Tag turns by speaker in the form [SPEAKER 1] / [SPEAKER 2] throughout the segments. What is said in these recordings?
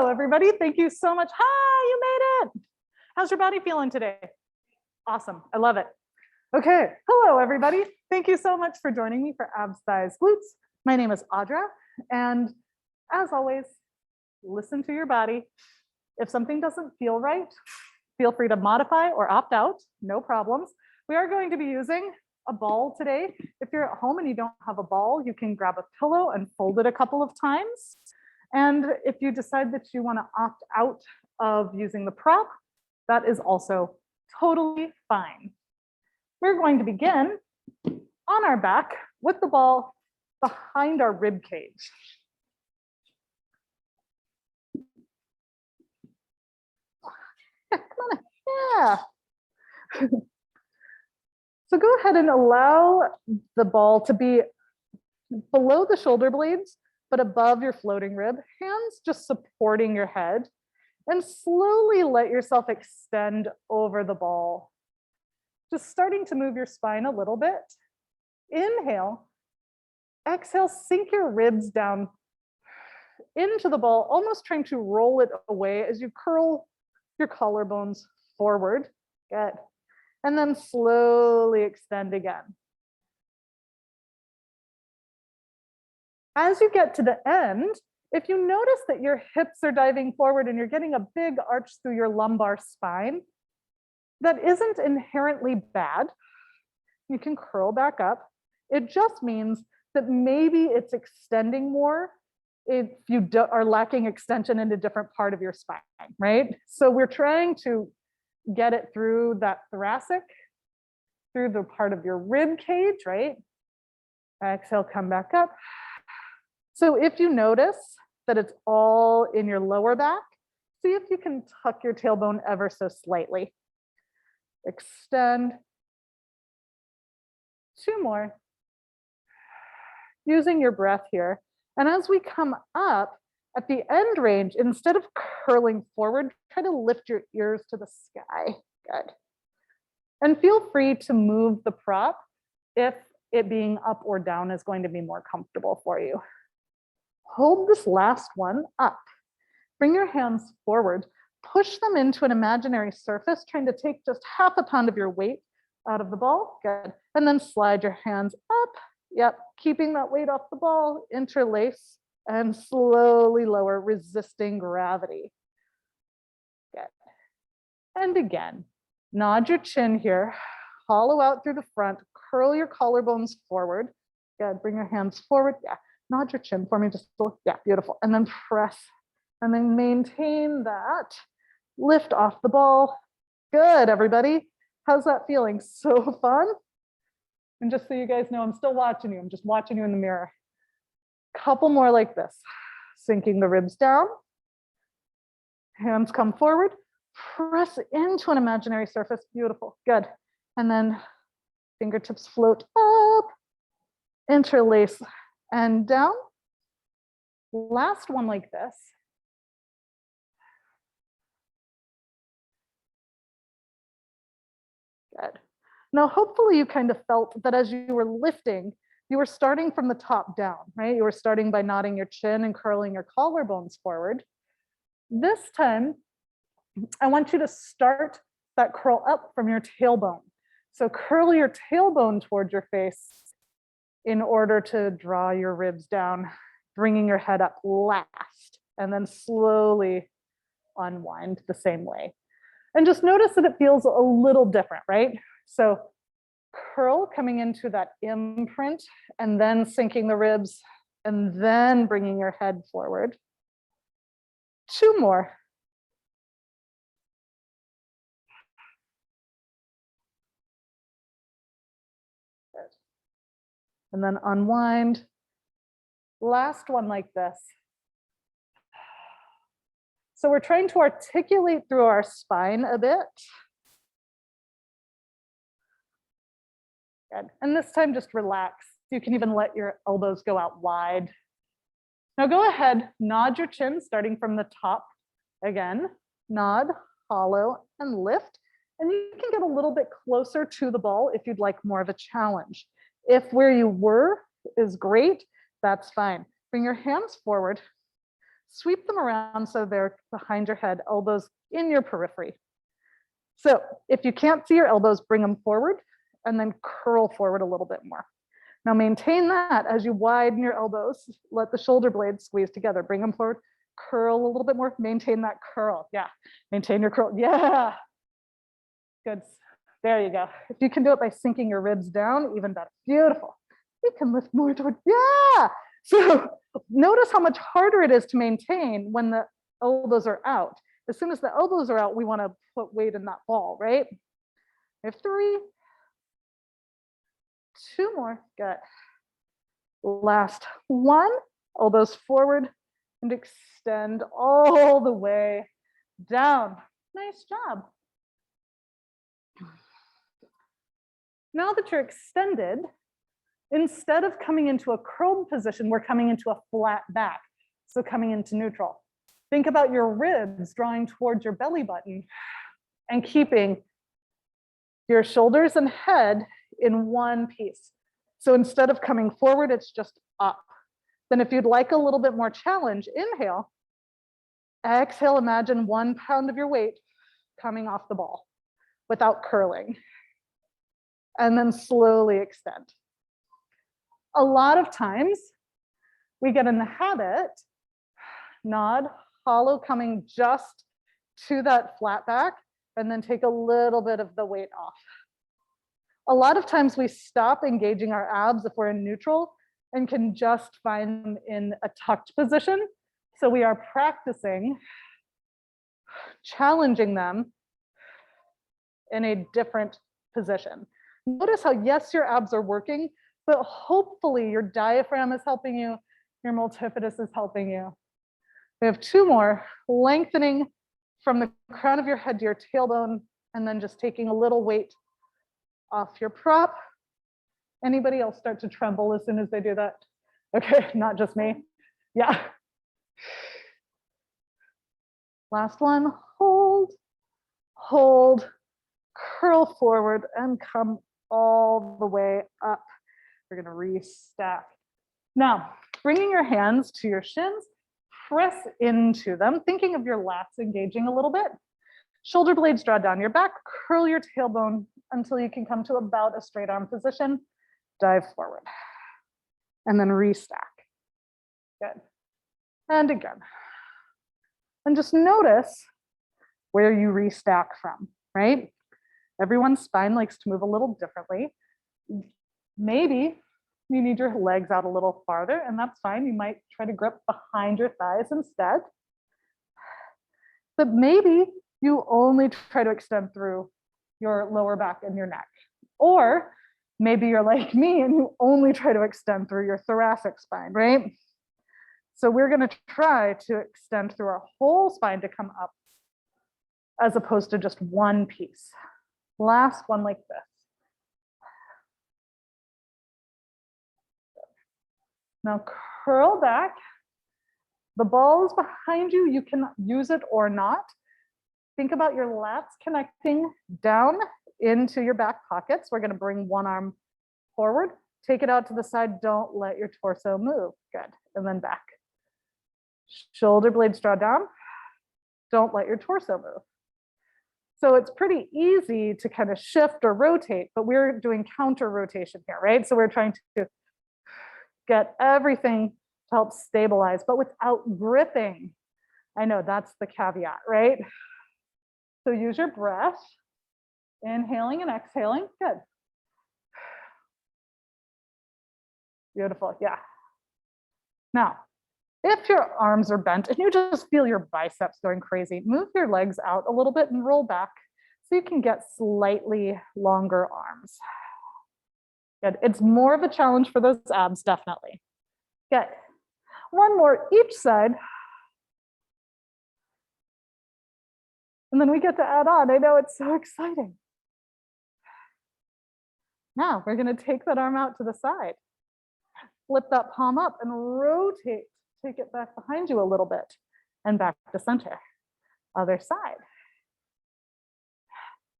[SPEAKER 1] Hello, everybody. Thank you so much. Hi, you made it. How's your body feeling today? Awesome. I love it. Okay. Hello, everybody. Thank you so much for joining me for Abs, Thighs, Glutes. My name is Audra. And as always, listen to your body. If something doesn't feel right, feel free to modify or opt out. No problems. We are going to be using a ball today. If you're at home and you don't have a ball, you can grab a pillow and fold it a couple of times. And if you decide that you want to opt out of using the prop, that is also totally fine. We're going to begin on our back with the ball behind our rib cage. Come on, yeah. So go ahead and allow the ball to be below the shoulder blades, but above your floating rib, hands just supporting your head, and slowly let yourself extend over the ball. Just starting to move your spine a little bit. Inhale, exhale, sink your ribs down into the ball, almost trying to roll it away as you curl your collarbones forward. Good. And then slowly extend again. As you get to the end, if you notice that your hips are diving forward and you're getting a big arch through your lumbar spine, that isn't inherently bad. You can curl back up. It just means that maybe it's extending more if you are lacking extension in a different part of your spine, right? So we're trying to get it through that thoracic, through the part of your rib cage, right? Exhale, come back up. So if you notice that it's all in your lower back, see if you can tuck your tailbone ever so slightly. Extend. 2 more. Using your breath here. And as we come up at the end range, instead of curling forward, try to lift your ears to the sky. Good. And feel free to move the prop if it being up or down is going to be more comfortable for you. Hold this last one up. Bring your hands forward. Push them into an imaginary surface, trying to take just half a pound of your weight out of the ball. Good. And then slide your hands up. Yep. Keeping that weight off the ball. Interlace and slowly lower, resisting gravity. Good. And again, nod your chin here. Hollow out through the front. Curl your collarbones forward. Good. Bring your hands forward. Yeah. Nod your chin for me, just, yeah, beautiful. And then press, and then maintain that. Lift off the ball. Good, everybody. How's that feeling? So fun. And just so you guys know, I'm still watching you. I'm just watching you in the mirror. Couple more like this. Sinking the ribs down. Hands come forward. Press into an imaginary surface. Beautiful, good. And then fingertips float up. Interlace and down. Last one like this. Good. Now, hopefully you kind of felt that as you were lifting, you were starting from the top down, right? You were starting by nodding your chin and curling your collarbones forward. This time, I want you to start that curl up from your tailbone. So curl your tailbone towards your face in order to draw your ribs down, bringing your head up last, and then slowly unwind the same way. And just notice that it feels a little different, right? So curl coming into that imprint, and then sinking the ribs, and then bringing your head forward. 2 more. And then unwind. Last one like this. So we're trying to articulate through our spine a bit. Good. And this time just relax. You can even let your elbows go out wide. Now go ahead, nod your chin starting from the top. Again, nod, hollow, and lift. And you can get a little bit closer to the ball if you'd like more of a challenge. If where you were is great, that's fine. Bring your hands forward. Sweep them around so they're behind your head, elbows in your periphery. So if you can't see your elbows, bring them forward and then curl forward a little bit more. Now maintain that as you widen your elbows, let the shoulder blades squeeze together, bring them forward, curl a little bit more, maintain that curl. Yeah, maintain your curl. Yeah, good. There you go. If you can do it by sinking your ribs down, even better. Beautiful. You can lift more toward, yeah. So notice how much harder it is to maintain when the elbows are out. As soon as the elbows are out, we want to put weight in that ball, right? We have 3, 2 more, good. Last 1, elbows forward and extend all the way down. Nice job. Now that you're extended, instead of coming into a curled position, we're coming into a flat back. So coming into neutral. Think about your ribs drawing towards your belly button and keeping your shoulders and head in one piece. So instead of coming forward, it's just up. Then if you'd like a little bit more challenge, inhale, exhale, imagine 1 pound of your weight coming off the ball without curling. And then slowly extend. A lot of times we get in the habit, nod, hollow coming just to that flat back, and then take a little bit of the weight off. A lot of times we stop engaging our abs if we're in neutral and can just find them in a tucked position. So we are practicing challenging them in a different position. Notice how, yes, your abs are working, but hopefully your diaphragm is helping you, your multifidus is helping you. We have 2 more, lengthening from the crown of your head to your tailbone, and then just taking a little weight off your prop. Anybody else start to tremble as soon as they do that? Okay, not just me. Yeah. Last one, hold, hold, curl forward and come all the way up. We're gonna restack. Now, bringing your hands to your shins, press into them, thinking of your lats engaging a little bit. Shoulder blades draw down your back, curl your tailbone until you can come to about a straight arm position, dive forward, and then restack. Good. And again. And just notice where you restack from, right? Everyone's spine likes to move a little differently. Maybe you need your legs out a little farther, and that's fine. You might try to grip behind your thighs instead. But maybe you only try to extend through your lower back and your neck. Or maybe you're like me and you only try to extend through your thoracic spine, right? So we're going to try to extend through our whole spine to come up, as opposed to just one piece. Last one like this. Now curl back. The ball is behind you. You can use it or not. Think about your lats connecting down into your back pockets. We're going to bring one arm forward. Take it out to the side. Don't let your torso move. Good. And then back. Shoulder blades draw down. Don't let your torso move. So it's pretty easy to kind of shift or rotate, but we're doing counter rotation here, right? So we're trying to get everything to help stabilize, but without gripping. I know that's the caveat, right? So use your breath, inhaling and exhaling. Good. Beautiful, yeah. Now, if your arms are bent and you just feel your biceps going crazy, move your legs out a little bit and roll back so you can get slightly longer arms. Good. It's more of a challenge for those abs, definitely. Good. One more each side. And then we get to add on. I know it's so exciting. Now we're going to take that arm out to the side. Flip that palm up and rotate. Take it back behind you a little bit and back to center. Other side.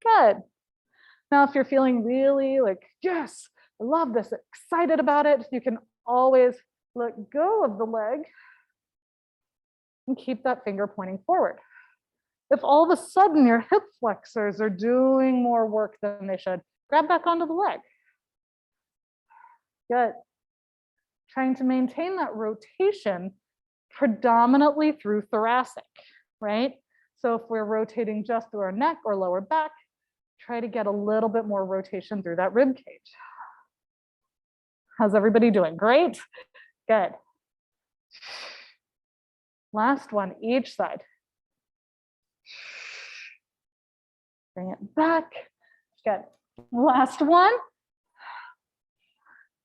[SPEAKER 1] Good. Now, if you're feeling really like, yes, I love this, excited about it, you can always let go of the leg and keep that finger pointing forward. If all of a sudden your hip flexors are doing more work than they should, grab back onto the leg. Good. Trying to maintain that rotation predominantly through thoracic, right? So if we're rotating just through our neck or lower back, try to get a little bit more rotation through that rib cage. How's everybody doing? Great. Good. Last one, each side. Bring it back. Good. Last one.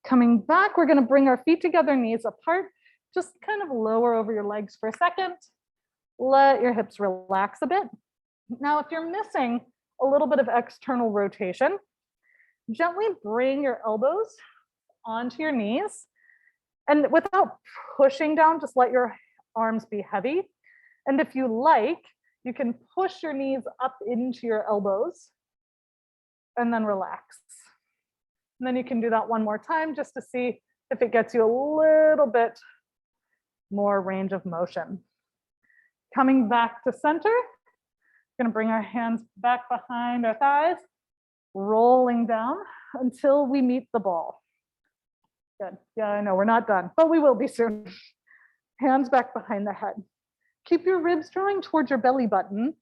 [SPEAKER 1] Coming back, we're going to bring our feet together, knees apart. Just kind of lower over your legs for a second. Let your hips relax a bit. Now, if you're missing a little bit of external rotation, gently bring your elbows onto your knees. And without pushing down, just let your arms be heavy. And if you like, you can push your knees up into your elbows and then relax. And then you can do that one more time just to see if it gets you a little bit more range of motion. Coming back to center, we're going to bring our hands back behind our thighs, rolling down until we meet the ball. Good. Yeah, I know we're not done, but we will be soon. Hands back behind the head. Keep your ribs drawing towards your belly button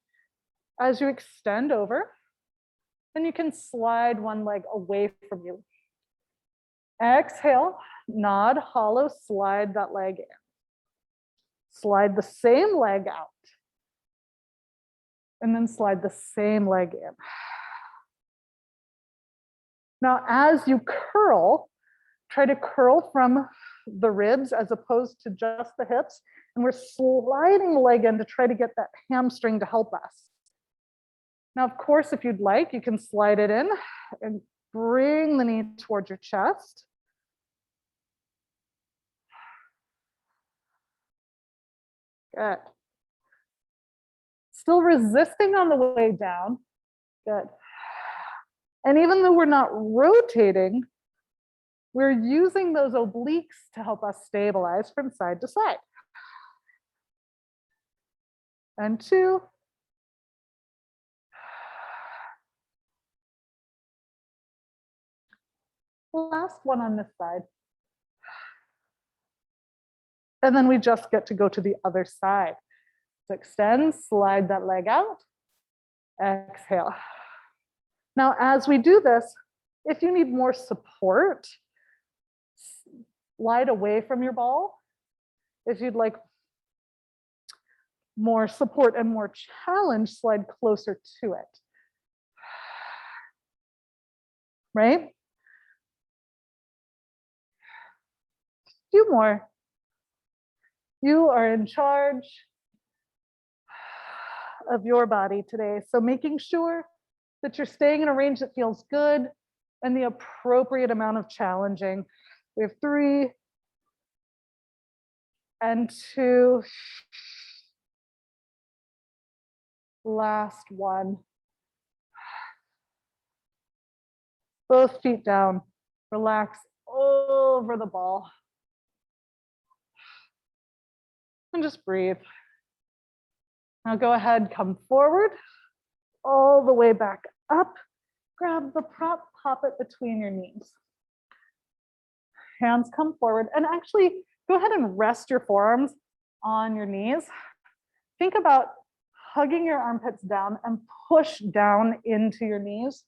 [SPEAKER 1] as you extend over. Then you can slide one leg away from you. Exhale, nod, hollow, slide that leg in. Slide the same leg out. And then slide the same leg in. Now, as you curl, try to curl from the ribs as opposed to just the hips. And we're sliding the leg in to try to get that hamstring to help us. Now, of course, if you'd like, you can slide it in and bring the knee towards your chest. Good. Still resisting on the way down. Good. And even though we're not rotating, we're using those obliques to help us stabilize from side to side. And 2. Last one on this side. And then we just get to go to the other side. So extend, slide that leg out, exhale. Now, as we do this, if you need more support, slide away from your ball. If you'd like more support and more challenge, slide closer to it. Right? A few more. You are in charge of your body today. So making sure that you're staying in a range that feels good and the appropriate amount of challenging. We have 3 and 2. Last one. Both feet down. Relax over the ball. And just breathe. Now go ahead, come forward, all the way back up. Grab the prop, pop it between your knees. Hands come forward, and actually go ahead and rest your forearms on your knees. Think about hugging your armpits down and push down into your knees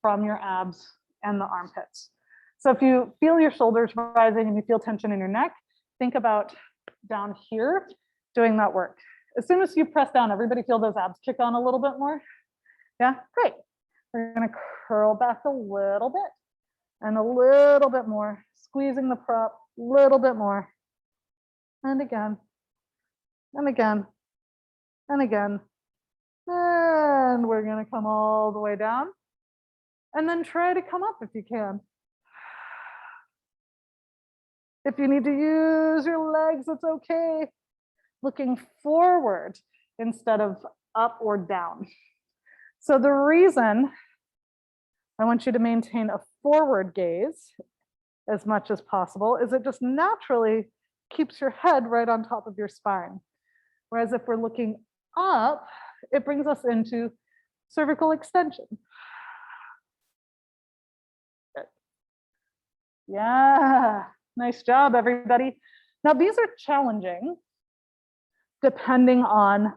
[SPEAKER 1] from your abs and the armpits. So if you feel your shoulders rising and you feel tension in your neck, think about down here doing that work. As soon as you press down, everybody feel those abs kick on a little bit more? Yeah, great. We're gonna curl back a little bit and a little bit more, squeezing the prop, a little bit more. And again, and again, and again. And we're gonna come all the way down. And then try to come up if you can. If you need to use your legs, it's okay. Looking forward instead of up or down. So the reason I want you to maintain a forward gaze as much as possible is it just naturally keeps your head right on top of your spine. Whereas if we're looking up, it brings us into cervical extension. Good. Yeah, nice job, everybody. Now, these are challenging depending on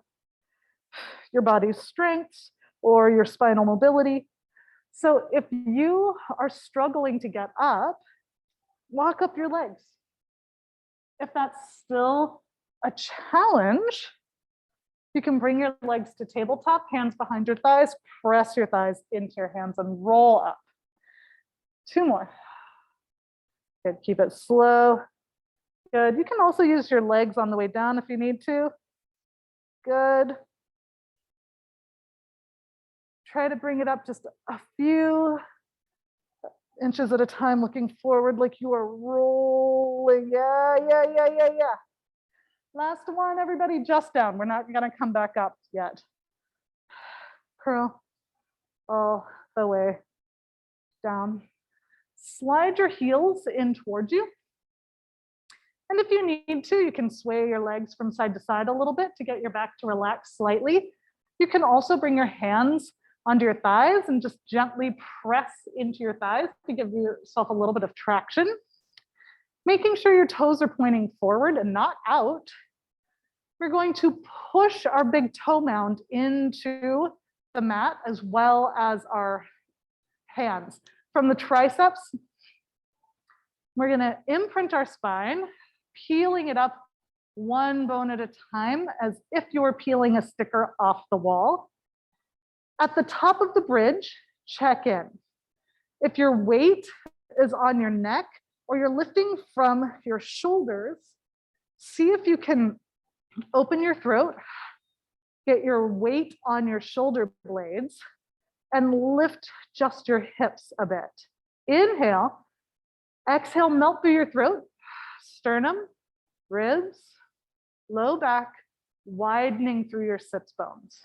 [SPEAKER 1] your body's strengths or your spinal mobility. So if you are struggling to get up, walk up your legs. If that's still a challenge, you can bring your legs to tabletop, hands behind your thighs, press your thighs into your hands and roll up. 2 more. Good, keep it slow. Good, you can also use your legs on the way down if you need to. Good. Try to bring it up just a few inches at a time, looking forward like you are rolling. Yeah. Last one, everybody, just down. We're not gonna come back up yet. Curl all the way down. Slide your heels in towards you. And if you need to, you can sway your legs from side to side a little bit to get your back to relax slightly. You can also bring your hands onto your thighs and just gently press into your thighs to give yourself a little bit of traction. Making sure your toes are pointing forward and not out. We're going to push our big toe mound into the mat as well as our hands. From the triceps, we're gonna imprint our spine, peeling it up 1 bone at a time as if you were peeling a sticker off the wall. At the top of the bridge, check in. If your weight is on your neck or you're lifting from your shoulders, see if you can open your throat, get your weight on your shoulder blades, and lift just your hips a bit. Inhale, exhale, melt through your throat, sternum, ribs, low back, widening through your sits bones.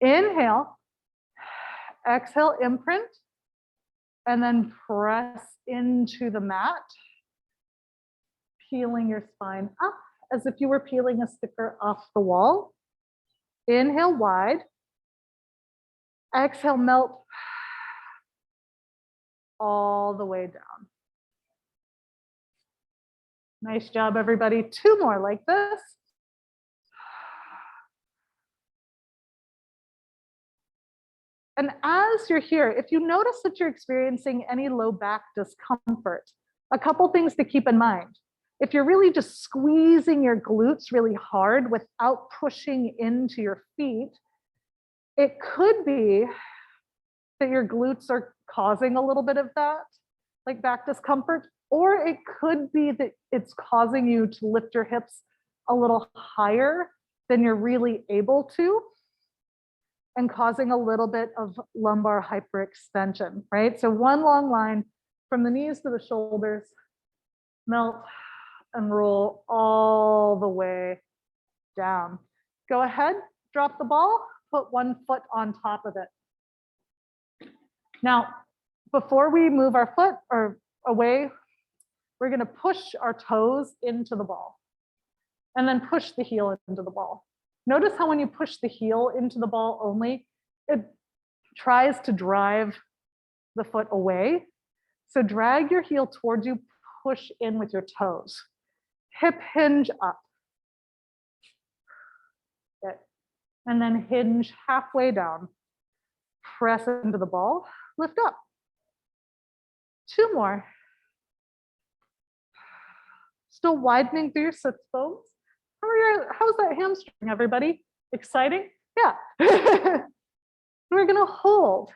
[SPEAKER 1] Inhale, exhale, imprint, and then press into the mat, peeling your spine up as if you were peeling a sticker off the wall. Inhale wide, exhale, melt all the way down. Nice job, everybody. 2 more like this. And as you're here, if you notice that you're experiencing any low back discomfort, a couple things to keep in mind. If you're really just squeezing your glutes really hard without pushing into your feet, it could be that your glutes are causing a little bit of that, like back discomfort, or it could be that it's causing you to lift your hips a little higher than you're really able to, and causing a little bit of lumbar hyperextension, right? So 1 long line from the knees to the shoulders, melt and roll all the way down. Go ahead, drop the ball, put 1 foot on top of it. Now, before we move our foot or away, we're gonna push our toes into the ball and then push the heel into the ball. Notice how when you push the heel into the ball only, it tries to drive the foot away. So drag your heel towards you, push in with your toes. Hip hinge up. Good. And then hinge halfway down. Press into the ball, lift up. 2 more. Still widening through your sits bones. How's that hamstring, everybody? Exciting? Yeah. We're gonna hold.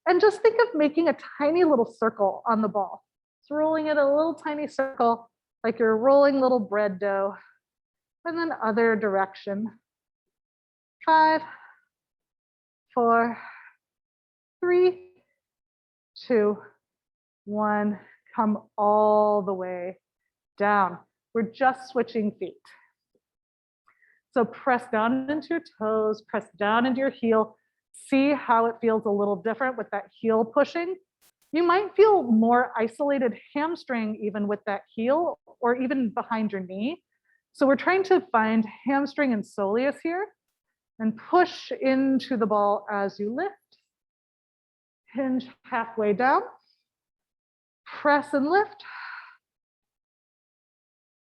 [SPEAKER 1] And just think of making a tiny little circle on the ball. So rolling it a little tiny circle, like you're rolling little bread dough. And then other direction. 5, 4, 3, 2, 1. Come all the way down. We're just switching feet. So press down into your toes, press down into your heel. See how it feels a little different with that heel pushing. You might feel more isolated hamstring even with that heel or even behind your knee. So we're trying to find hamstring and soleus here and push into the ball as you lift. Hinge halfway down, press and lift.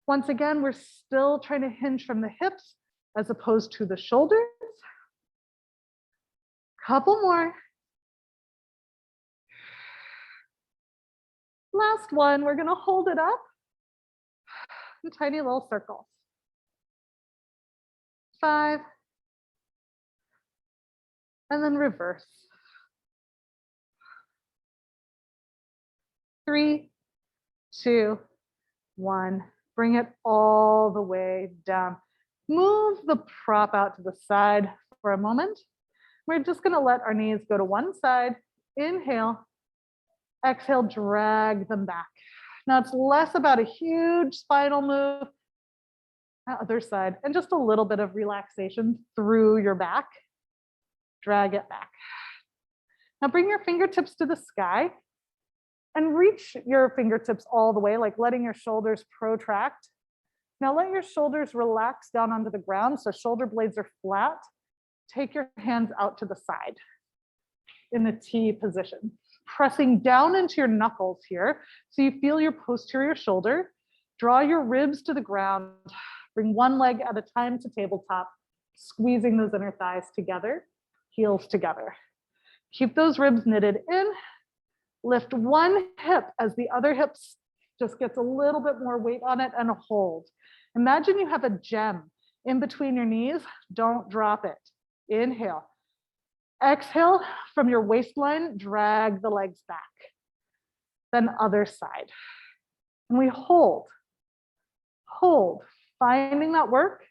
[SPEAKER 1] Once again, we're still trying to hinge from the hips as opposed to the shoulders. Couple more. Last one, we're gonna hold it up in tiny little circles. 5, and then reverse. 3, 2, 1. Bring it all the way down. Move the prop out to the side for a moment. We're just gonna let our knees go to one side. Inhale, exhale, drag them back. Now it's less about a huge spinal move, other side, and just a little bit of relaxation through your back. Drag it back. Now bring your fingertips to the sky and reach your fingertips all the way, like letting your shoulders protract. Now let your shoulders relax down onto the ground so shoulder blades are flat. Take your hands out to the side in the T position, pressing down into your knuckles here so you feel your posterior shoulder. Draw your ribs to the ground. Bring one leg at a time to tabletop, squeezing those inner thighs together, heels together. Keep those ribs knitted in. Lift one hip as the other hip just gets a little bit more weight on it, and hold. Imagine you have a gem in between your knees. Don't drop it. Inhale. Exhale from your waistline, drag the legs back. Then other side. And we hold. Hold. Finding that work.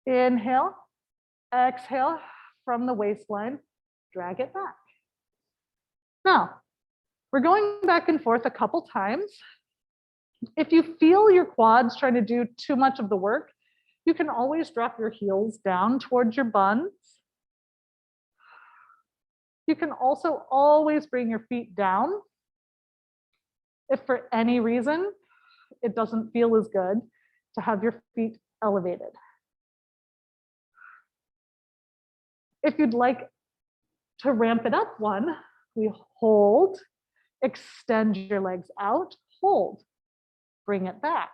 [SPEAKER 1] Inhale. Exhale from the waistline, drag it back. Now, we're going back and forth a couple times. If you feel your quads trying to do too much of the work, you can always drop your heels down towards your buns. You can also always bring your feet down if for any reason it doesn't feel as good to have your feet elevated. If you'd like to ramp it up one, we hold, extend your legs out, hold, bring it back,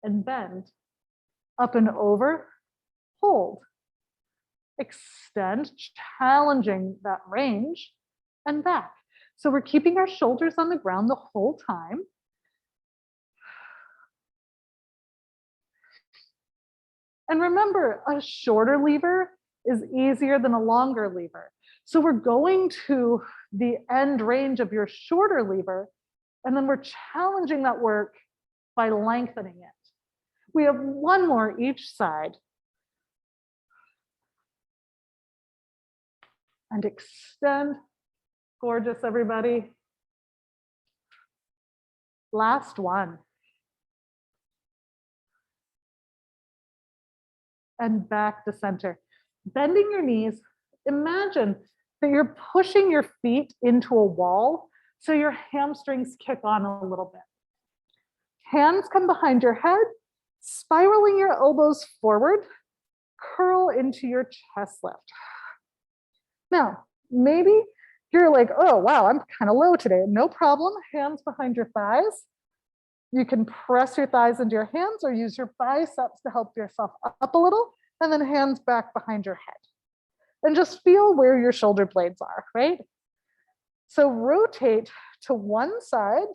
[SPEAKER 1] and bend. Up and over, hold, extend, challenging that range, and back. So we're keeping our shoulders on the ground the whole time. And remember, a shorter lever is easier than a longer lever. So we're going to the end range of your shorter lever, and then we're challenging that work by lengthening it. We have one more each side. And extend. Gorgeous, everybody. Last one. And back to center. Bending your knees. Imagine that you're pushing your feet into a wall so your hamstrings kick on a little bit. Hands come behind your head, spiraling your elbows forward, curl into your chest lift. Now, maybe you're like, oh, wow, I'm kind of low today. No problem, hands behind your thighs. You can press your thighs into your hands or use your biceps to help yourself up a little, and then hands back behind your head. And just feel where your shoulder blades are, right? So rotate to one side,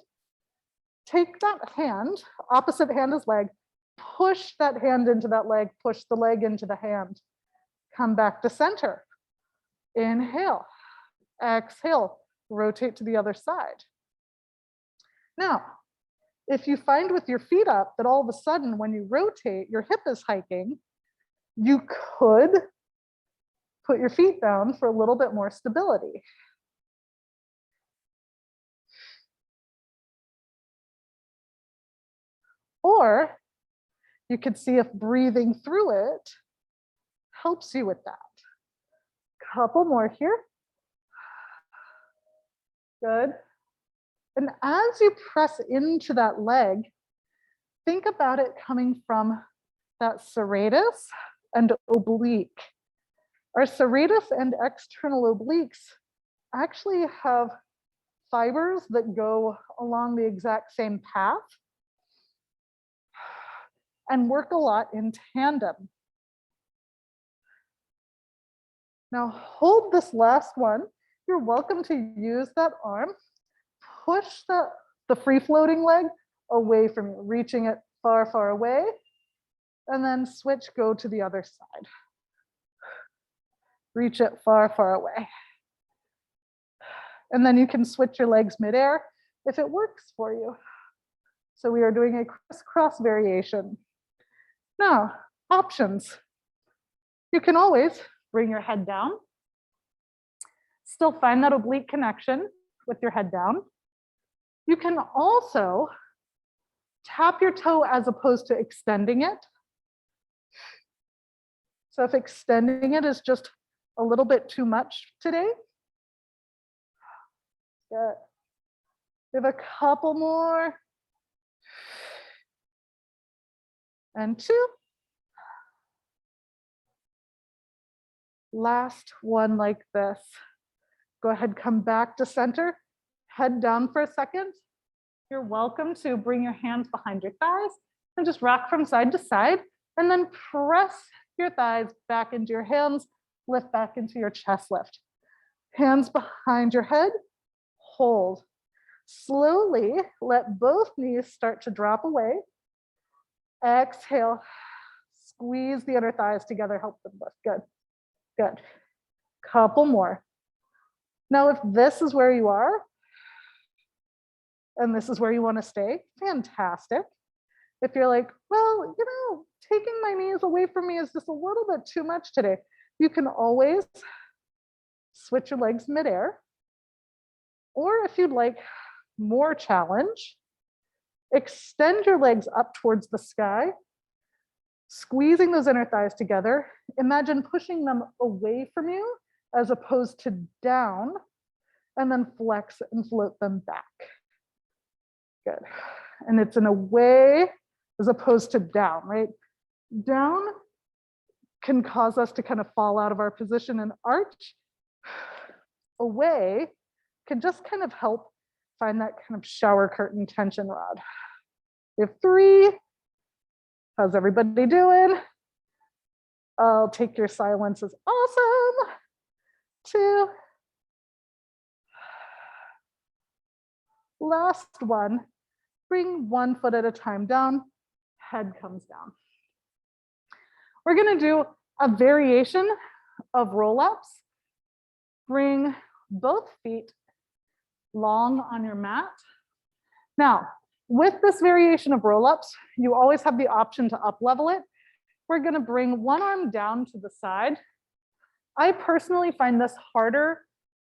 [SPEAKER 1] take that hand, opposite hand is leg, push that hand into that leg, push the leg into the hand. Come back to center. Inhale, exhale, rotate to the other side. Now, if you find with your feet up that all of a sudden when you rotate, your hip is hiking, you could put your feet down for a little bit more stability. Or you could see if breathing through it helps you with that. Couple more here. Good. And as you press into that leg, think about it coming from that serratus and oblique. Our serratus and external obliques actually have fibers that go along the exact same path and work a lot in tandem. Now hold this last one. You're welcome to use that arm. Push the free floating leg away from you, reaching it far, far away, and then switch, go to the other side. Reach it far, far away. And then you can switch your legs midair if it works for you. So we are doing a crisscross variation. Now, options. You can always bring your head down, still find that oblique connection with your head down. You can also tap your toe as opposed to extending it. So if extending it is just a little bit too much today, good. We have a couple more. And 2. Last one like this. Go ahead, come back to center, head down for a second. You're welcome to bring your hands behind your thighs and just rock from side to side, and then press your thighs back into your hands, lift back into your chest lift. Hands behind your head, hold. Slowly let both knees start to drop away. Exhale, squeeze the inner thighs together, help them lift, good. Good. Couple more. Now, if this is where you are, and this is where you want to stay, fantastic. If you're like, well, taking my knees away from me is just a little bit too much today, you can always switch your legs midair. Or if you'd like more challenge, extend your legs up towards the sky, squeezing those inner thighs together. Imagine pushing them away from you as opposed to down, and then flex and float them back. Good. And it's in away as opposed to down, right? Down can cause us to kind of fall out of our position and arch. Away can just kind of help find that kind of shower curtain tension rod. We have 3. How's everybody doing? I'll take your silence as awesome. 2. Last one. Bring one foot at a time down, head comes down. We're gonna do a variation of roll-ups. Bring both feet long on your mat. Now, with this variation of roll-ups, you always have the option to up-level it. We're gonna bring one arm down to the side. I personally find this harder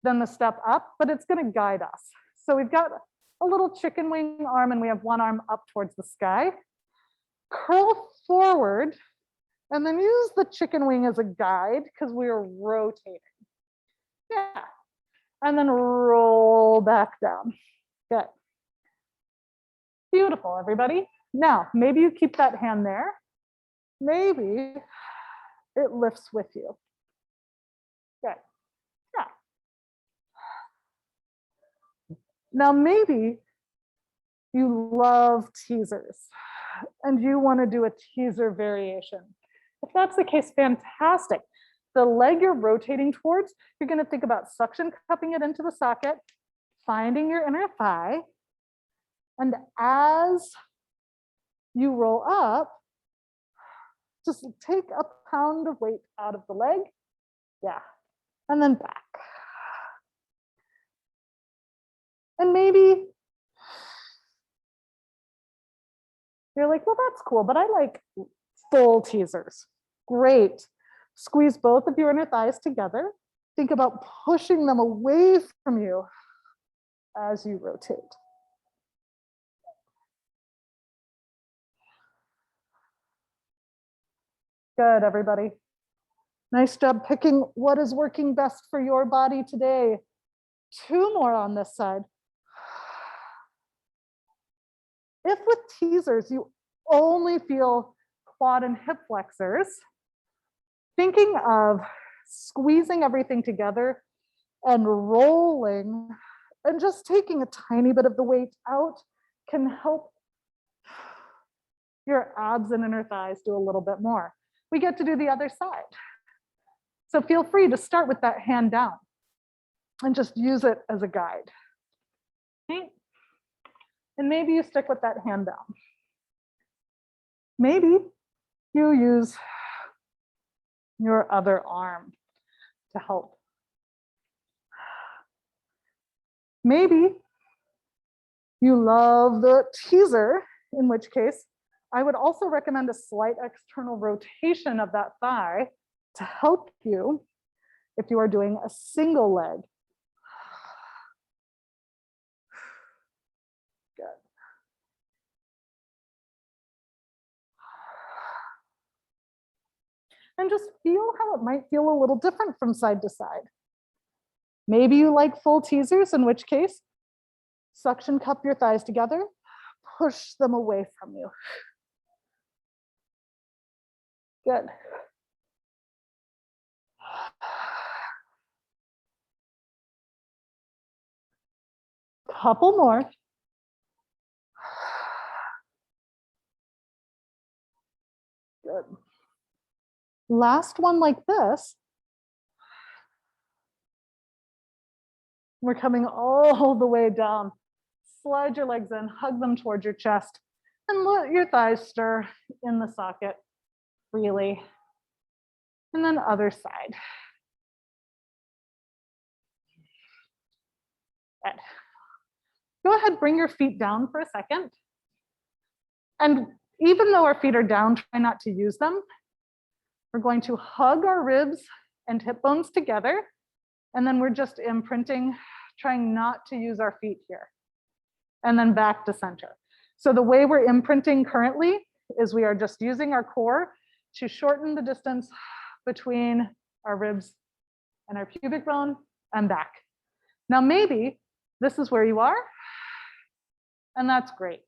[SPEAKER 1] than the step up, but it's gonna guide us. So we've got a little chicken wing arm and we have one arm up towards the sky. Curl forward and then use the chicken wing as a guide because we are rotating. Yeah. And then roll back down. Good. Beautiful, everybody. Now, maybe you keep that hand there. Maybe it lifts with you. Good. Yeah. Now, maybe you love teasers and you want to do a teaser variation. If that's the case, fantastic. The leg you're rotating towards, you're going to think about suction cupping it into the socket, finding your inner thigh, and as you roll up, just take a pound of weight out of the leg. Yeah, and then back. And maybe you're like, well, that's cool, but I like full teasers. Great. Squeeze both of your inner thighs together. Think about pushing them away from you as you rotate. Good, everybody. Nice job picking what is working best for your body today. 2 more on this side. If with teasers, you only feel quad and hip flexors, thinking of squeezing everything together and rolling and just taking a tiny bit of the weight out can help your abs and inner thighs do a little bit more. We get to do the other side. So feel free to start with that hand down and just use it as a guide. Okay? And maybe you stick with that hand down. Maybe you use your other arm to help. Maybe you love the teaser, in which case I would also recommend a slight external rotation of that thigh to help you if you are doing a single leg. Good. And just feel how it might feel a little different from side to side. Maybe you like full teasers, in which case, suction cup your thighs together, push them away from you. Good. Couple more. Good. Last one like this. We're coming all the way down. Slide your legs in, hug them towards your chest, and let your thighs stir in the socket freely. And then other side. Good. Go ahead, bring your feet down for a second. And even though our feet are down, try not to use them. We're going to hug our ribs and hip bones together. And then we're just imprinting, trying not to use our feet here. And then back to center. So the way we're imprinting currently is we are just using our core to shorten the distance between our ribs and our pubic bone and back. Now maybe this is where you are, and that's great.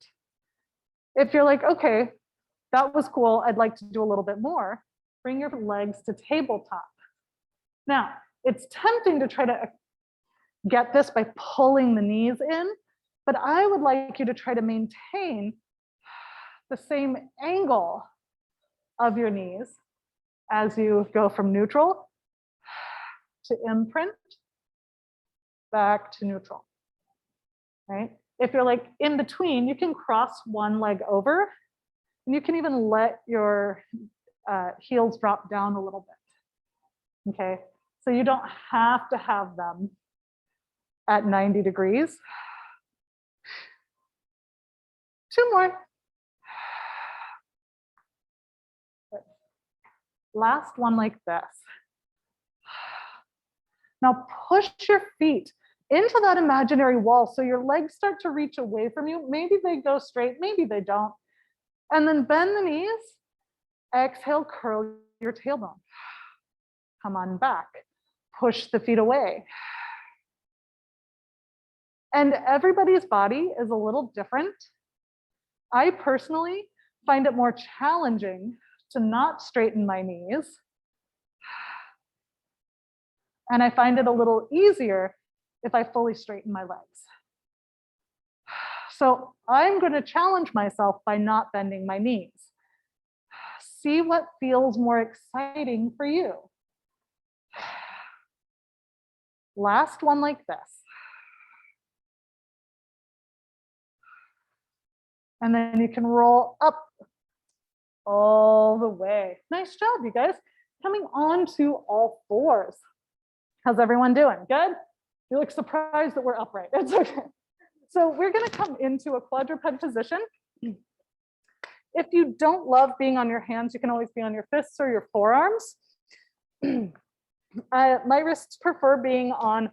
[SPEAKER 1] If you're like, okay, that was cool, I'd like to do a little bit more, bring your legs to tabletop. Now, it's tempting to try to get this by pulling the knees in, but I would like you to try to maintain the same angle of your knees as you go from neutral to imprint back to neutral, right? If you're like in between, you can cross one leg over, and you can even let your heels drop down a little bit, okay? So you don't have to have them at 90 degrees. 2 more. Last one like this. Now push your feet into that imaginary wall so your legs start to reach away from you. Maybe they go straight, maybe they don't. And then bend the knees. Exhale, curl your tailbone. Come on back. Push the feet away. And everybody's body is a little different. I personally find it more challenging to not straighten my knees. And I find it a little easier if I fully straighten my legs. So I'm going to challenge myself by not bending my knees. See what feels more exciting for you. Last one like this. And then you can roll up all the way. Nice job, you guys. Coming on to all fours. How's everyone doing? Good? You look surprised that we're upright. It's okay. So we're going to come into a quadruped position. If you don't love being on your hands, you can always be on your fists or your forearms. My wrists prefer being on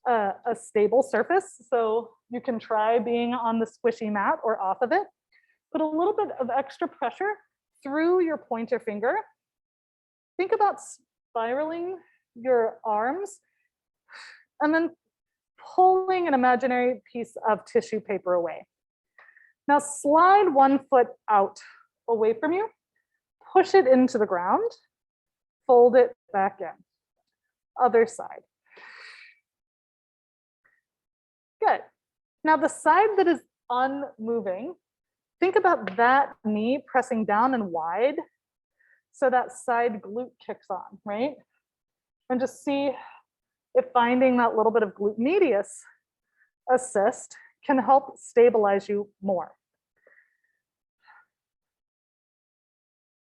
[SPEAKER 1] a stable surface, so you can try being on the squishy mat or off of it. Put a little bit of extra pressure through your pointer finger. Think about spiraling your arms and then pulling an imaginary piece of tissue paper away. Now slide one foot out away from you, push it into the ground, fold it back in. Other side. Good. Now the side that is unmoving, think about that knee pressing down and wide so that side glute kicks on, right? And just see if finding that little bit of glute medius assist can help stabilize you more.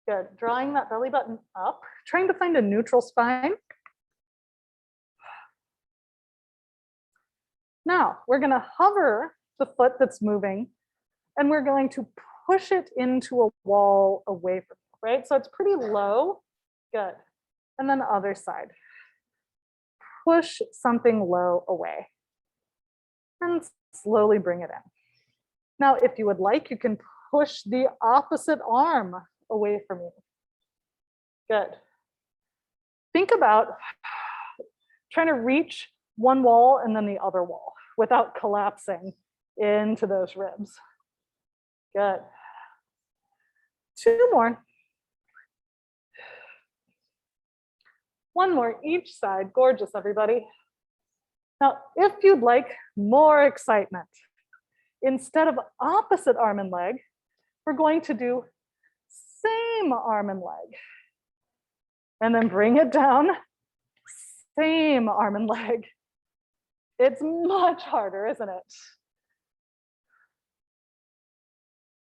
[SPEAKER 1] Good. Drawing that belly button up, trying to find a neutral spine. Now, we're going to hover the foot that's moving, and we're going to push it into a wall away from you, right? So it's pretty low. Good. And then the other side. Push something low away. And slowly bring it in. Now, if you would like, you can push the opposite arm away from you. Good. Think about trying to reach one wall and then the other wall without collapsing into those ribs. Good. 2 more. 1 more each side. Gorgeous, everybody. Now, if you'd like more excitement, instead of opposite arm and leg, we're going to do same arm and leg. And then bring it down, same arm and leg. It's much harder, isn't it?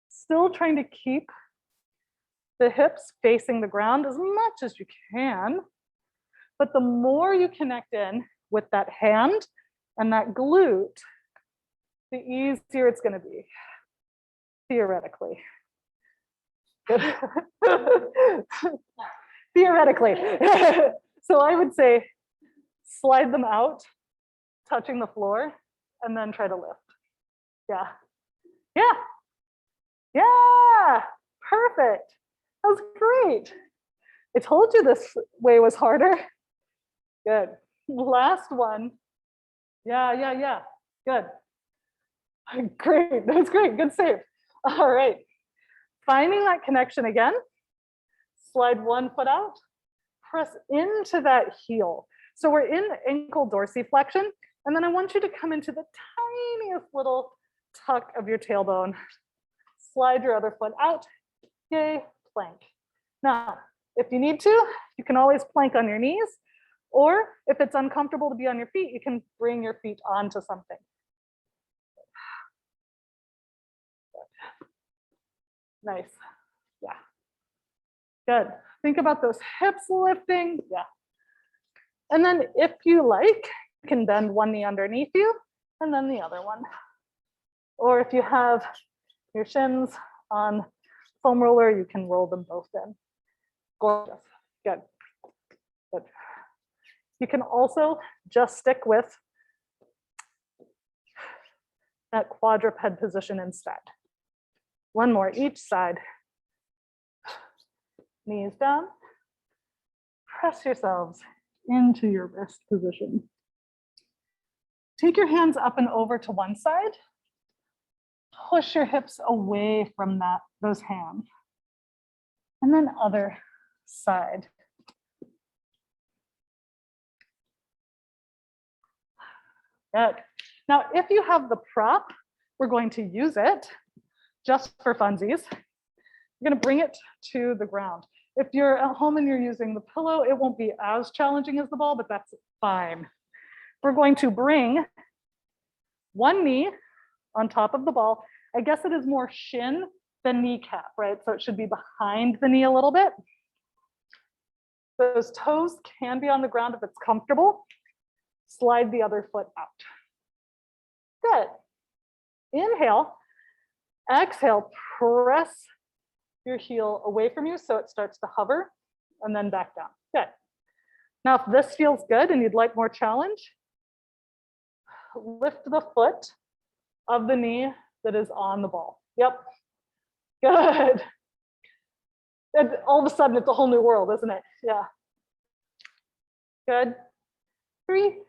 [SPEAKER 1] Still trying to keep the hips facing the ground as much as you can. But the more you connect in with that hand and that glute, the easier it's going to be, theoretically. Theoretically. So I would say slide them out, touching the floor, and then try to lift. Yeah. Yeah. Yeah. Perfect. That was great. I told you this way was harder. Good. Last one. Yeah. Good. Great. That was great. Good save. All right. Finding that connection again. Slide one foot out. Press into that heel. So we're in ankle dorsiflexion. And then I want you to come into the tiniest little tuck of your tailbone. Slide your other foot out. Yay, plank. Now, if you need to, you can always plank on your knees. Or if it's uncomfortable to be on your feet, you can bring your feet onto something. Nice. Yeah. Good. Think about those hips lifting. Yeah. And then if you like, you can bend one knee underneath you and then the other one. Or if you have your shins on foam roller, you can roll them both in. Gorgeous. Good. Good. You can also just stick with that quadruped position instead. One more each side. Knees down. Press yourselves into your wrist position. Take your hands up and over to one side. Push your hips away from those hands. And then other side. Good. Now, if you have the prop, we're going to use it just for funsies. You're going to bring it to the ground. If you're at home and you're using the pillow, it won't be as challenging as the ball, but that's fine. We're going to bring one knee on top of the ball. I guess it is more shin than kneecap, right? So it should be behind the knee a little bit. Those toes can be on the ground if it's comfortable. Slide the other foot out. Good. Inhale. Exhale, press your heel away from you so it starts to hover and then back down. Good. Now, if this feels good and you'd like more challenge, lift the foot of the knee that is on the ball. Yep. Good. And all of a sudden, it's a whole new world, isn't it? Yeah. Good. 3,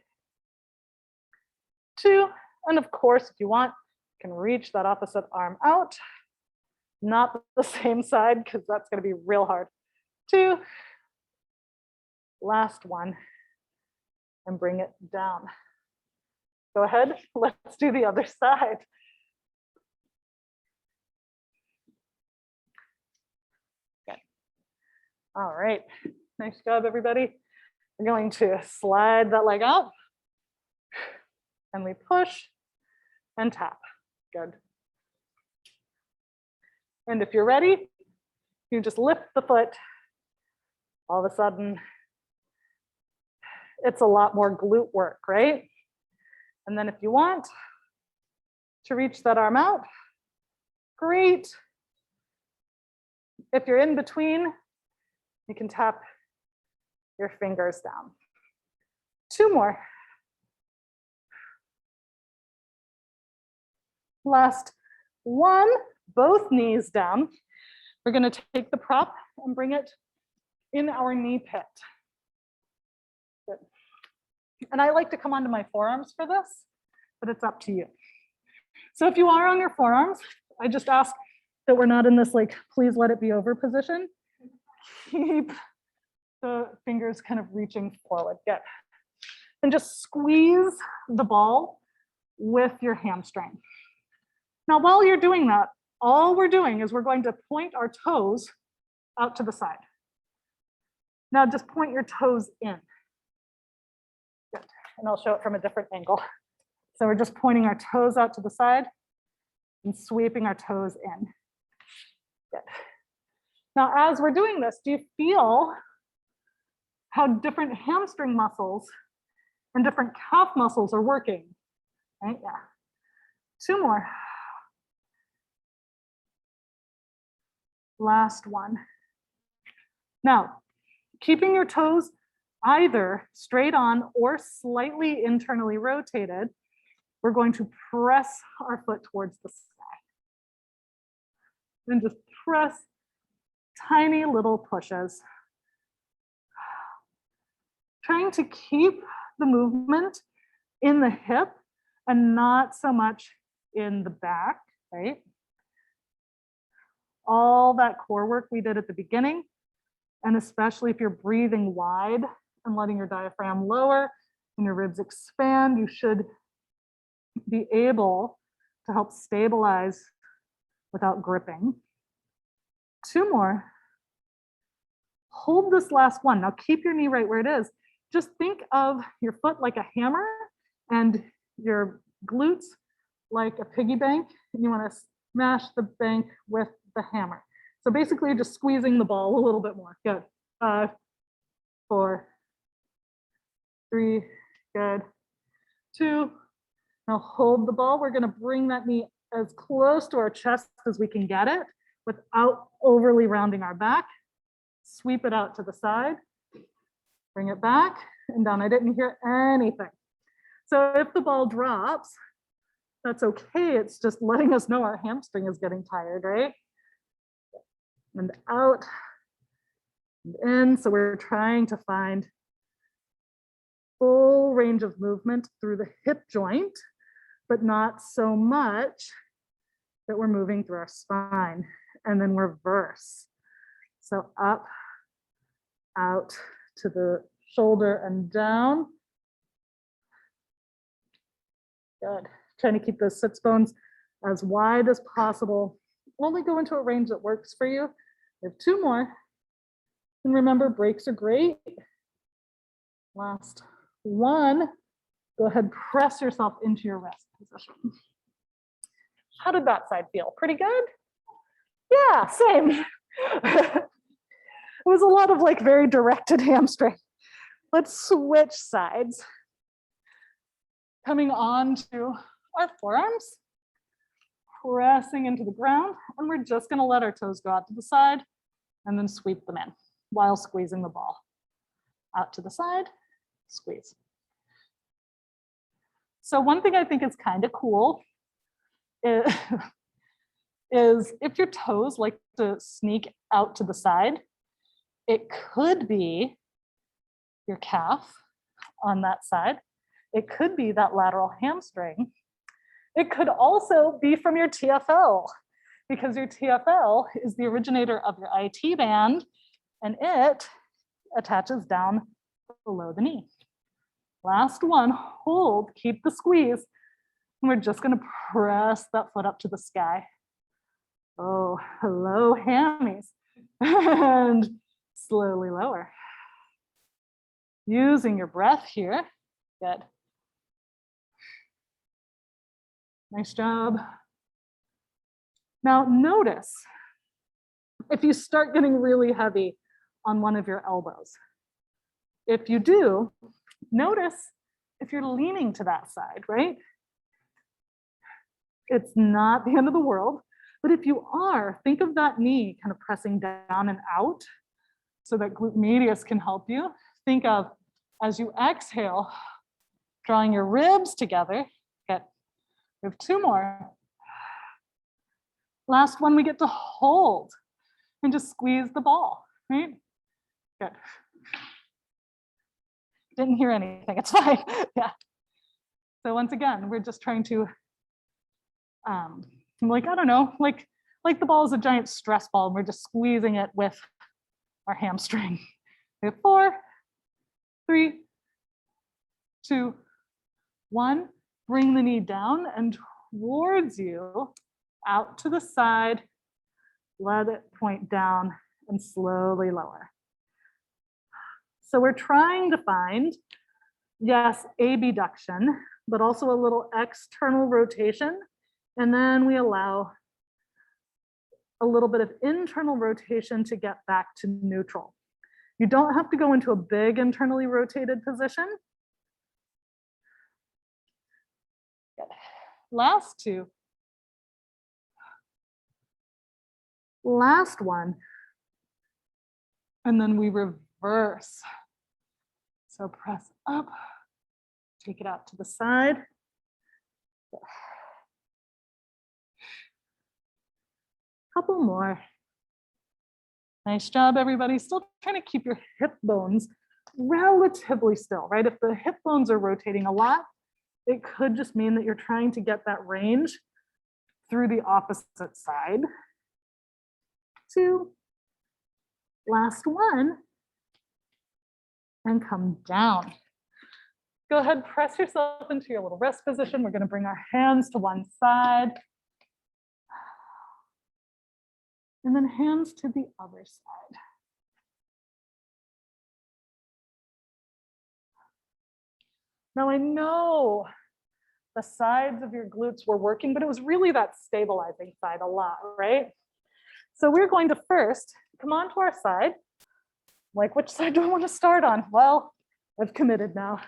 [SPEAKER 1] 2, and of course, if you want, you can reach that opposite arm out. Not the same side, because that's going to be real hard. 2, last one, and bring it down. Go ahead, let's do the other side. Good. All right, nice job, everybody. We're going to slide that leg out, and we push and tap. Good. And if you're ready, you just lift the foot. All of a sudden, it's a lot more glute work, right? And then if you want to reach that arm out, great. If you're in between, you can tap your fingers down. 2 more. Last one, both knees down. We're going to take the prop and bring it in our knee pit. Good. And I like to come onto my forearms for this, but it's up to you. So if you are on your forearms, I just ask that we're not in this like, please let it be over position. Keep the fingers kind of reaching forward. Good. And just squeeze the ball with your hamstring. Now, while you're doing that, all we're doing is we're going to point our toes out to the side. Now just point your toes in. Good. And I'll show it from a different angle. So we're just pointing our toes out to the side and sweeping our toes in. Good. Now, as we're doing this, do you feel how different hamstring muscles and different calf muscles are working? Right? Yeah. 2 more. Last one. Now, keeping your toes either straight on or slightly internally rotated, we're going to press our foot towards the sky. And just press tiny little pushes. Trying to keep the movement in the hip and not so much in the back, right? All that core work we did at the beginning, and especially if you're breathing wide and letting your diaphragm lower and your ribs expand, you should be able to help stabilize without gripping. 2 more. Hold this last one. Now keep your knee right where it is. Just think of your foot like a hammer and your glutes like a piggy bank, and you want to smash the bank with the hammer. So basically just squeezing the ball a little bit more. Good. 5, 4, 3, good. 2. Now hold the ball. We're going to bring that knee as close to our chest as we can get it without overly rounding our back. Sweep it out to the side. Bring it back and down. I didn't hear anything. So if the ball drops, that's okay. It's just letting us know our hamstring is getting tired, right? And out and in. So we're trying to find full range of movement through the hip joint, but not so much that we're moving through our spine. And then reverse. So up, out to the shoulder and down. Good. Trying to keep those sits bones as wide as possible. Only go into a range that works for you. We have 2 more. And remember, breaks are great. Last one. Go ahead, press yourself into your rest position. How did that side feel? Pretty good? Yeah, same. It was a lot of like very directed hamstring. Let's switch sides. Coming on to our forearms, pressing into the ground, and we're just going to let our toes go out to the side and then sweep them in while squeezing the ball. Out to the side, squeeze. So one thing I think is kind of cool is if your toes like to sneak out to the side, it could be your calf on that side. It could be that lateral hamstring. It could also be from your TFL. because your TFL is the originator of your IT band and it attaches down below the knee. Last one, hold, keep the squeeze. And we're just gonna press that foot up to the sky. Oh, hello, hammies. And slowly lower. Using your breath here. Good. Nice job. Now notice if you start getting really heavy on one of your elbows. If you do, notice if you're leaning to that side, right? It's not the end of the world, but if you are, think of that knee kind of pressing down and out so that glute medius can help you. Think of, as you exhale, drawing your ribs together. Good. We have two more. Last one, we get to hold and just squeeze the ball, right? Good. Didn't hear anything, it's fine, yeah. So once again, we're just trying to, like, I don't know, like the ball is a giant stress ball and we're just squeezing it with our hamstring. We have 4, 3, 2, 1. Bring the knee down and towards you, out to the side, let it point down and slowly lower. So we're trying to find, yes, abduction, but also a little external rotation. And then we allow a little bit of internal rotation to get back to neutral. You don't have to go into a big internally rotated position. Good. Last two. Last one. And then we reverse. So press up, take it out to the side. Couple more. Nice job, everybody. Still trying to keep your hip bones relatively still, right? If the hip bones are rotating a lot, it could just mean that you're trying to get that range through the opposite side. 2, last one, and come down. Go ahead, press yourself into your little rest position. We're gonna bring our hands to one side. And then hands to the other side. Now I know the sides of your glutes were working, but it was really that stabilizing side a lot, right? So we're going to first come onto our side. Like, which side do I want to start on? Well, I've committed now.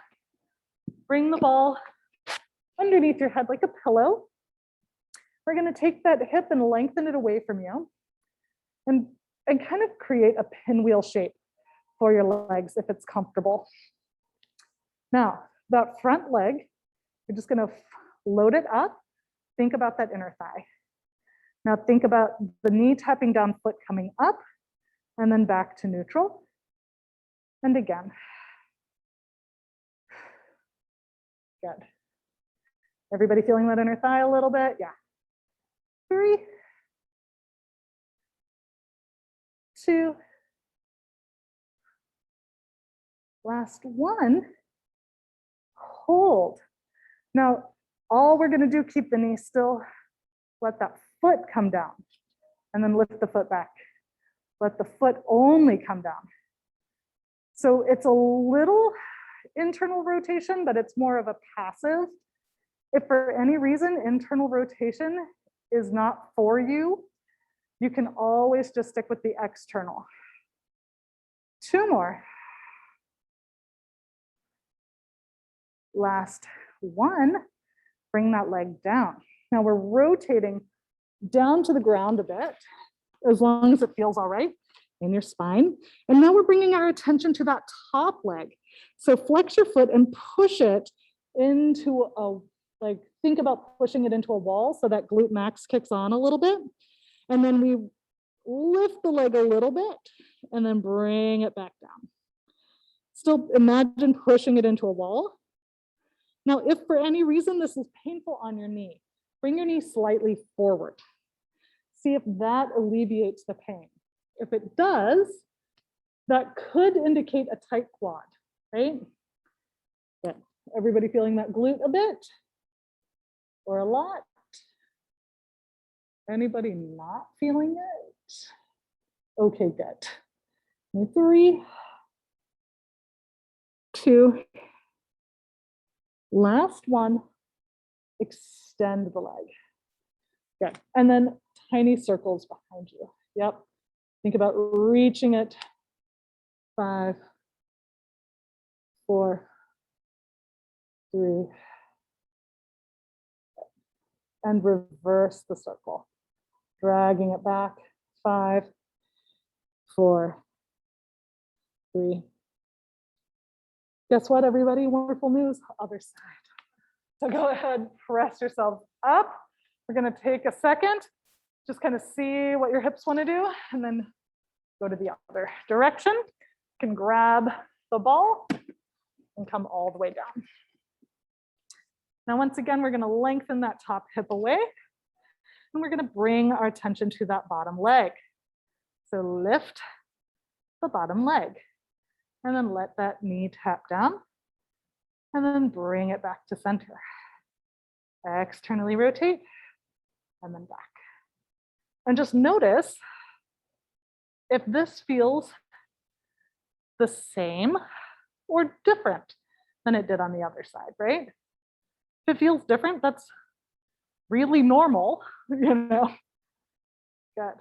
[SPEAKER 1] Bring the ball underneath your head like a pillow. We're going to take that hip and lengthen it away from you. And kind of create a pinwheel shape for your legs if it's comfortable. Now, that front leg, you're just gonna load it up. Think about that inner thigh. Now think about the knee tapping down, foot coming up, and then back to neutral. And again. Good. Everybody feeling that inner thigh a little bit? Yeah. 3, 2, last one, hold. Now, all we're gonna do, keep the knee still, let that foot come down, and then lift the foot back. Let the foot only come down. So it's a little internal rotation, but it's more of a passive. If for any reason internal rotation is not for you, you can always just stick with the external. 2 more. Last one, bring that leg down. Now we're rotating down to the ground a bit, as long as it feels all right in your spine. And now we're bringing our attention to that top leg. So flex your foot and push it into a, like, think about pushing it into a wall so that glute max kicks on a little bit. And then we lift the leg a little bit and then bring it back down. Still imagine pushing it into a wall. Now, if for any reason this is painful on your knee, bring your knee slightly forward. See if that alleviates the pain. If it does, that could indicate a tight quad, right? Good. Everybody feeling that glute a bit or a lot? Anybody not feeling it? Okay, good. 3, 2, last one, extend the leg. Good. And then tiny circles behind you. Yep. Think about reaching it. 5, 4, 3, and reverse the circle. Dragging it back. 5, 4, 3. Guess what, everybody? Wonderful news. Other side. So go ahead, press yourself up. We're going to take a second, just kind of see what your hips want to do, and then go to the other direction. You can grab the ball and come all the way down. Now, once again, we're going to lengthen that top hip away, and we're going to bring our attention to that bottom leg. So lift the bottom leg, and then let that knee tap down, and then bring it back to center. Externally rotate, and then back. And just notice if this feels the same or different than it did on the other side, right? If it feels different, that's really normal, you know. Good.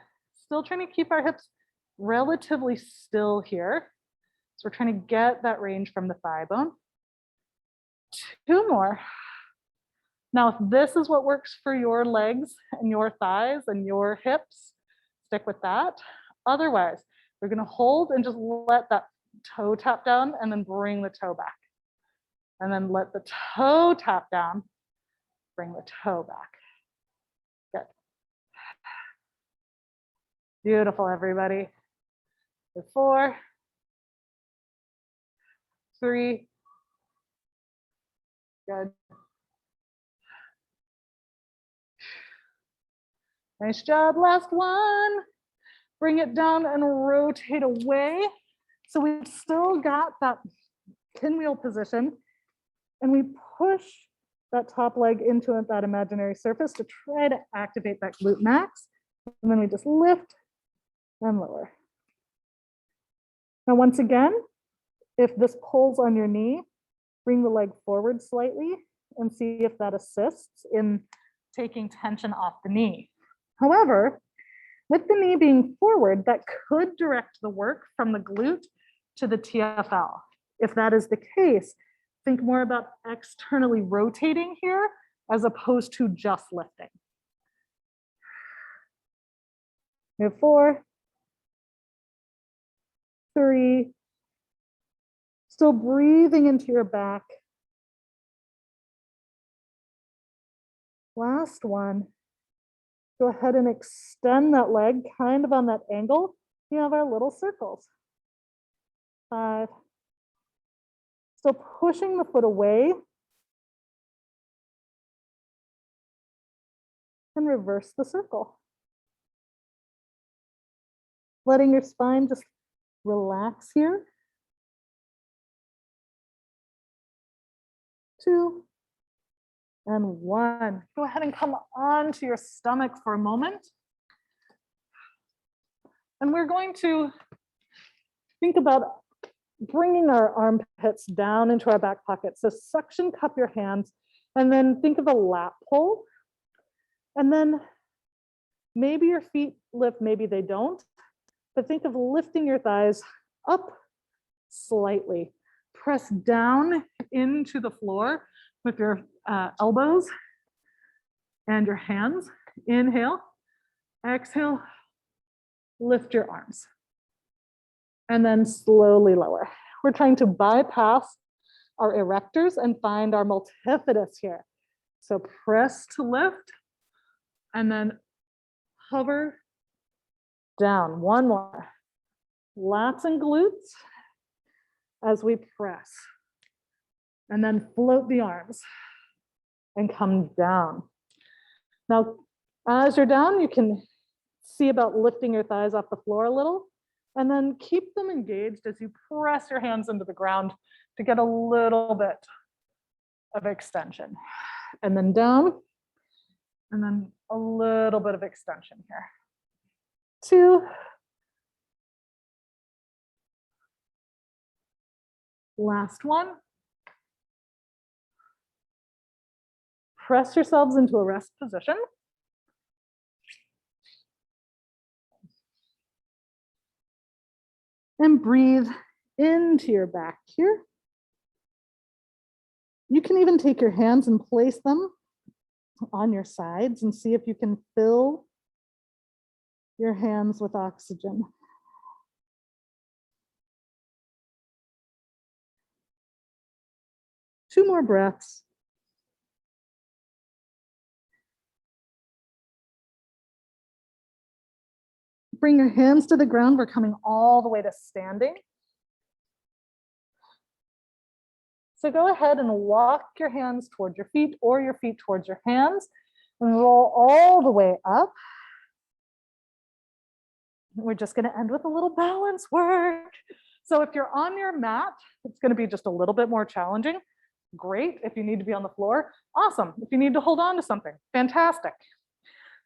[SPEAKER 1] Still trying to keep our hips relatively still here. So we're trying to get that range from the thigh bone. 2 more. Now, if this is what works for your legs and your thighs and your hips, stick with that. Otherwise, we're going to hold and just let that toe tap down and then bring the toe back. And then let the toe tap down, bring the toe back. Good. Beautiful, everybody. 4, 3. Good. Nice job. Last one. Bring it down and rotate away. So we've still got that pinwheel position, and we push that top leg into that imaginary surface to try to activate that glute max. And then we just lift and lower. Now, once again, if this pulls on your knee, bring the leg forward slightly and see if that assists in taking tension off the knee. However, with the knee being forward, that could direct the work from the glute to the TFL. If that is the case, think more about externally rotating here as opposed to just lifting. We have 4, 3, still breathing into your back. Last one. Go ahead and extend that leg kind of on that angle. You have our little circles. 5. Still pushing the foot away. And reverse the circle. Letting your spine just relax here. 2. And 1. Go ahead and come onto your stomach for a moment. And we're going to think about bringing our armpits down into our back pocket. So suction cup your hands, and then think of a lat pull. And then maybe your feet lift, maybe they don't. But think of lifting your thighs up slightly. Press down into the floor with your elbows and your hands. Inhale, exhale, lift your arms. And then slowly lower. We're trying to bypass our erectors and find our multifidus here. So press to lift and then hover down. 1 more. Lats and glutes as we press. And then float the arms and come down. Now, as you're down, you can see about lifting your thighs off the floor a little, and then keep them engaged as you press your hands into the ground to get a little bit of extension. And then down, and then a little bit of extension here. 2. Last one. Press yourselves into a rest position. And breathe into your back here. You can even take your hands and place them on your sides and see if you can fill your hands with oxygen. Two more breaths. Bring your hands to the ground. We're coming all the way to standing. So go ahead and walk your hands towards your feet or your feet towards your hands and roll all the way up. We're just going to end with a little balance work. So if you're on your mat, it's going to be just a little bit more challenging. Great. If you need to be on the floor, awesome. If you need to hold on to something, fantastic.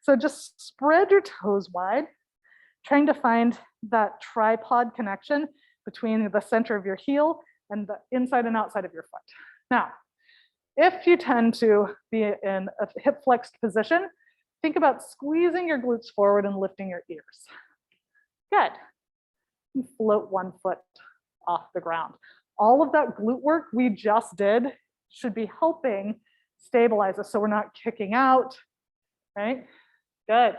[SPEAKER 1] So just spread your toes wide, trying to find that tripod connection between the center of your heel and the inside and outside of your foot. Now, if you tend to be in a hip flexed position, think about squeezing your glutes forward and lifting your ears. Good. And float one foot off the ground. All of that glute work we just did should be helping stabilize us so we're not kicking out, right? Good.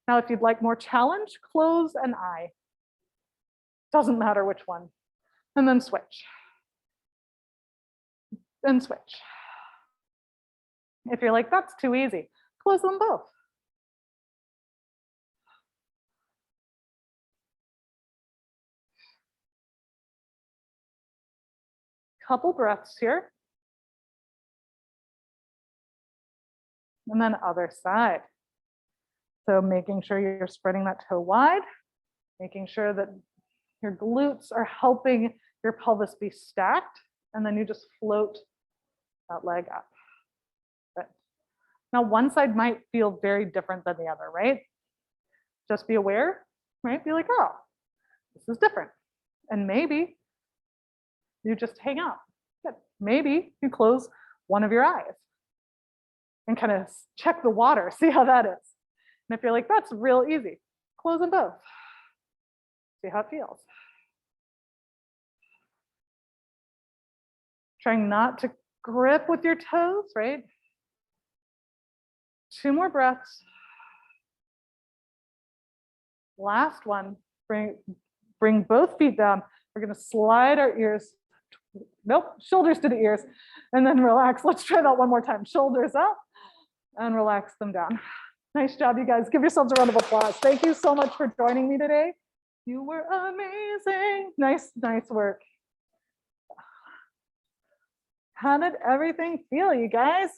[SPEAKER 1] Now, if you'd like more challenge, close an eye. Doesn't matter which one. And then switch. Then switch. If you're like, that's too easy, close them both. Couple breaths here. And then other side. So making sure you're spreading that toe wide, making sure that your glutes are helping your pelvis be stacked, and then you just float that leg up. Good. Now, one side might feel very different than the other, right? Just be aware, right? Be like, oh, this is different. And maybe you just hang out. Good. Maybe you close one of your eyes and kind of check the water, see how that is. And if you're like, that's real easy, close them both. See how it feels. Trying not to grip with your toes, right? 2 more breaths. Last one, bring both feet down. We're gonna slide our ears, shoulders to the ears, and then relax. Let's try that one more time. Shoulders up and relax them down. Nice job, you guys. Give yourselves a round of applause. Thank you so much for joining me today. You were amazing. Nice work. How did everything feel, you guys?